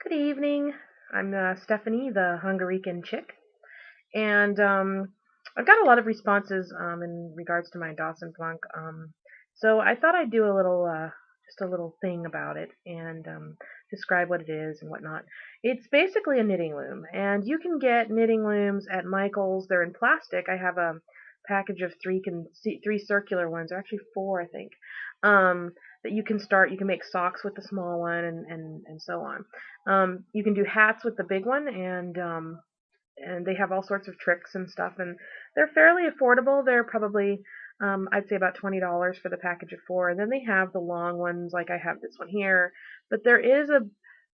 Good evening. I'm Stephanie, the Hungarican chick, and I've got a lot of responses in regards to my Dassenplank. So I thought I'd do a little, just a little thing about it and describe what it is and whatnot. It's basically a knitting loom, and you can get knitting looms at Michael's. They're in plastic. I have a package of three circular ones, or actually four, I think. That you can start. You can make socks with the small one, and so on. You can do hats with the big one, and they have all sorts of tricks and stuff, and they're fairly affordable. They're probably I'd say about $20 for the package of four, and then they have the long ones, like I have this one here. But there is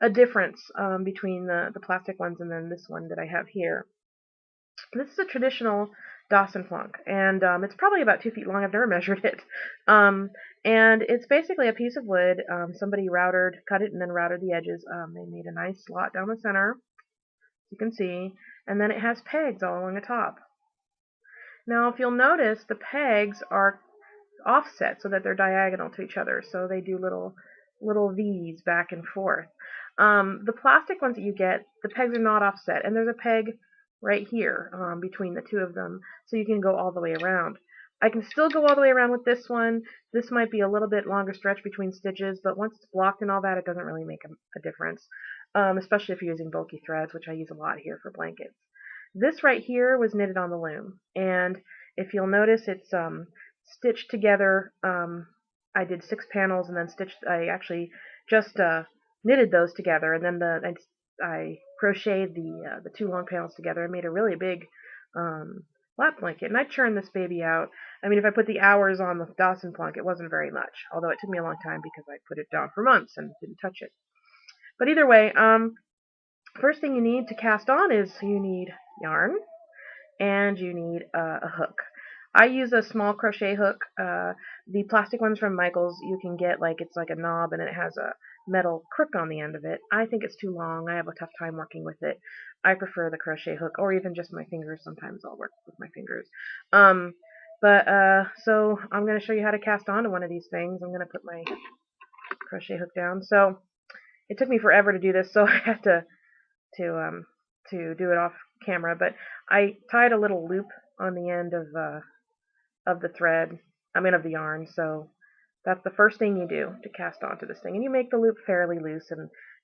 a difference between the plastic ones and then this one that I have here. This is a traditional Dassenplank, and it's probably about 2 feet long. I've never measured it. And it's basically a piece of wood. Somebody cut it and then routed the edges. They made a nice slot down the center, you can see, and then it has pegs all along the top. Now, if you'll notice, the pegs are offset so that they're diagonal to each other, so they do little V's back and forth. The plastic ones that you get, the pegs are not offset, and there's a peg right here between the two of them, so you can go all the way around. I can still go all the way around with this one. This might be a little bit longer stretch between stitches, but once it's blocked and all that, it doesn't really make a difference, especially if you're using bulky threads, which I use a lot here for blankets. This right here was knitted on the loom, and if you'll notice, it's stitched together. I did 6 panels and then I actually just knitted those together, and then I crocheted the 2 long panels together and made a really big lap blanket. And I churned this baby out. I mean, if I put the hours on the Dassenplank, it wasn't very much, although it took me a long time because I put it down for months and didn't touch it. But either way, first thing you need to cast on is you need yarn and you need a hook. I use a small crochet hook. The plastic ones from Michael's you can get it's like a knob and it has a metal crook on the end of it. I think it's too long. I have a tough time working with it. I prefer the crochet hook, or even just my fingers. Sometimes I'll work with my fingers. So I'm going to show you how to cast onto one of these things. I'm going to put my crochet hook down. So it took me forever to do this, so I have to do it off camera. But I tied a little loop on the end of the thread, of the yarn, so that's the first thing you do to cast onto this thing. And you make the loop fairly loose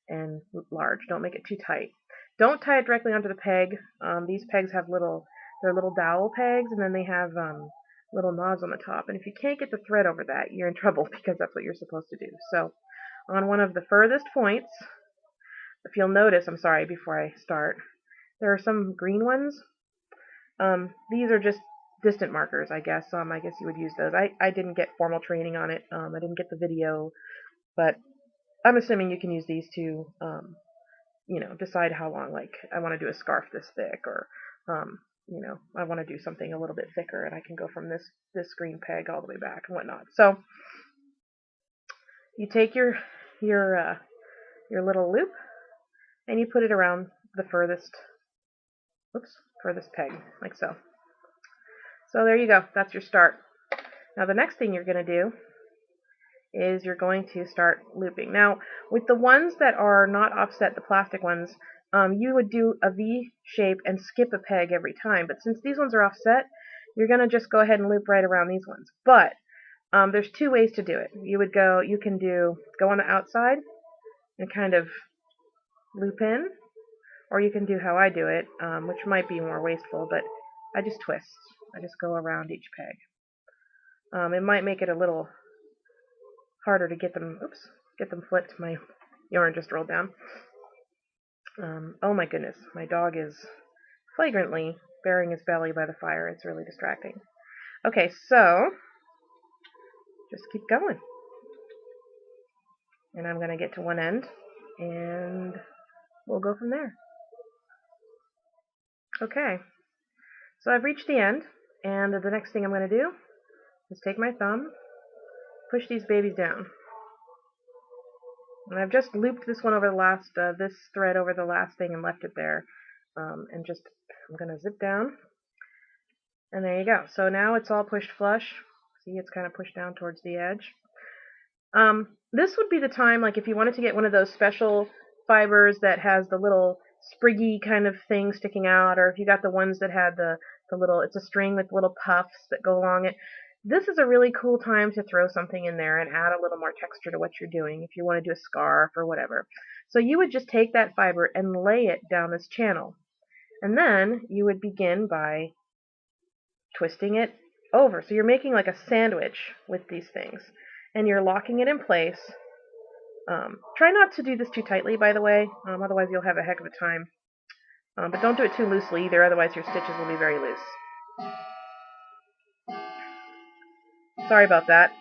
and large. Don't make it too tight. Don't tie it directly onto the peg. These pegs have they're little dowel pegs, and then they have little knobs on the top. And if you can't get the thread over that, you're in trouble because that's what you're supposed to do. So on one of the furthest points, if you'll notice, I'm sorry, before I start, there are some green ones. These are just distant markers, I guess. I guess you would use those. I didn't get formal training on it. I didn't get the video, but I'm assuming you can use these to, decide how long. Like, I want to do a scarf this thick, or, I want to do something a little bit thicker, and I can go from this green peg all the way back and whatnot. So you take your little loop and you put it around the furthest peg, like so. So there you go. That's your start. Now the next thing you're going to do is you're going to start looping. Now with the ones that are not offset, the plastic ones, you would do a V shape and skip a peg every time. But since these ones are offset, you're going to just go ahead and loop right around these ones. But there's 2 ways to do it. You can go on the outside and kind of loop in, or you can do how I do it, which might be more wasteful, but I just twist. I just go around each peg. It might make it a little harder to get them flipped. My yarn just rolled down. Oh my goodness, my dog is flagrantly burying his belly by the fire. It's really distracting. Okay, so just keep going. And I'm going to get to one end, and we'll go from there. Okay, so I've reached the end, and the next thing I'm going to do is take my thumb, push these babies down. And I've just looped this one over this thread over the last thing and left it there. I'm going to zip down, and there you go. So now it's all pushed flush. See, it's kind of pushed down towards the edge. This would be the time, like if you wanted to get one of those special fibers that has the little spriggy kind of thing sticking out, or if you got the ones that had the little, it's a string with little puffs that go along it. This is a really cool time to throw something in there and add a little more texture to what you're doing if you want to do a scarf or whatever. So you would just take that fiber and lay it down this channel. And then you would begin by twisting it over. So you're making like a sandwich with these things. And you're locking it in place. Try not to do this too tightly, by the way, otherwise you'll have a heck of a time. But don't do it too loosely either, otherwise your stitches will be very loose. Sorry about that.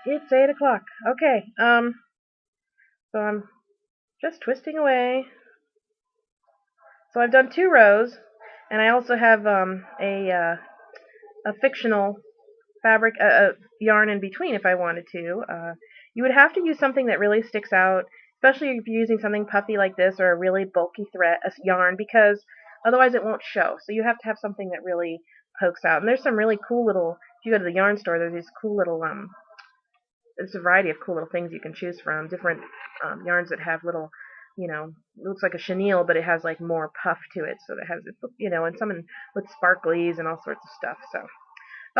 It's 8 o'clock. Okay, so I'm just twisting away. So I've done 2 rows, and I also have a fictional fabric, yarn in between if I wanted to. You would have to use something that really sticks out, especially if you're using something puffy like this or a really bulky thread, yarn, because otherwise it won't show. So you have to have something that really pokes out. And there's some really cool little, if you go to the yarn store, there's these cool little, there's a variety of cool little things you can choose from, different yarns that have little, you know, it looks like a chenille, but it has like more puff to it, so it has, you know, and some with sparklies and all sorts of stuff. So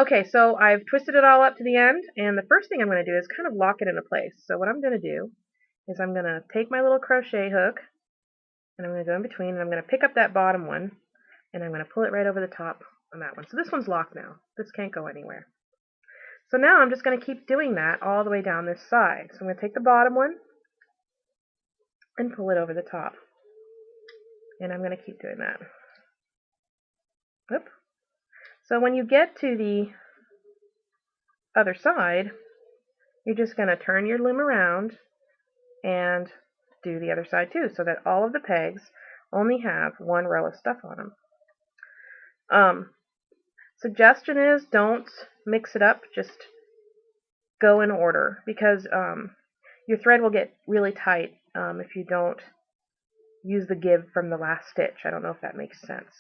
okay, so I've twisted it all up to the end, and the first thing I'm going to do is kind of lock it into place. So what I'm going to do is I'm going to take my little crochet hook, and I'm going to go in between, and I'm going to pick up that bottom one, and I'm going to pull it right over the top on that one. So this one's locked now. This can't go anywhere. So now I'm just going to keep doing that all the way down this side. So I'm going to take the bottom one and pull it over the top. And I'm going to keep doing that. Oop. So when you get to the other side, you're just going to turn your loom around and do the other side too, so that all of the pegs only have 1 row of stuff on them. Suggestion is don't mix it up, just go in order, because your thread will get really tight if you don't use the give from the last stitch. I don't know if that makes sense.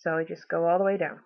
So I just go all the way down.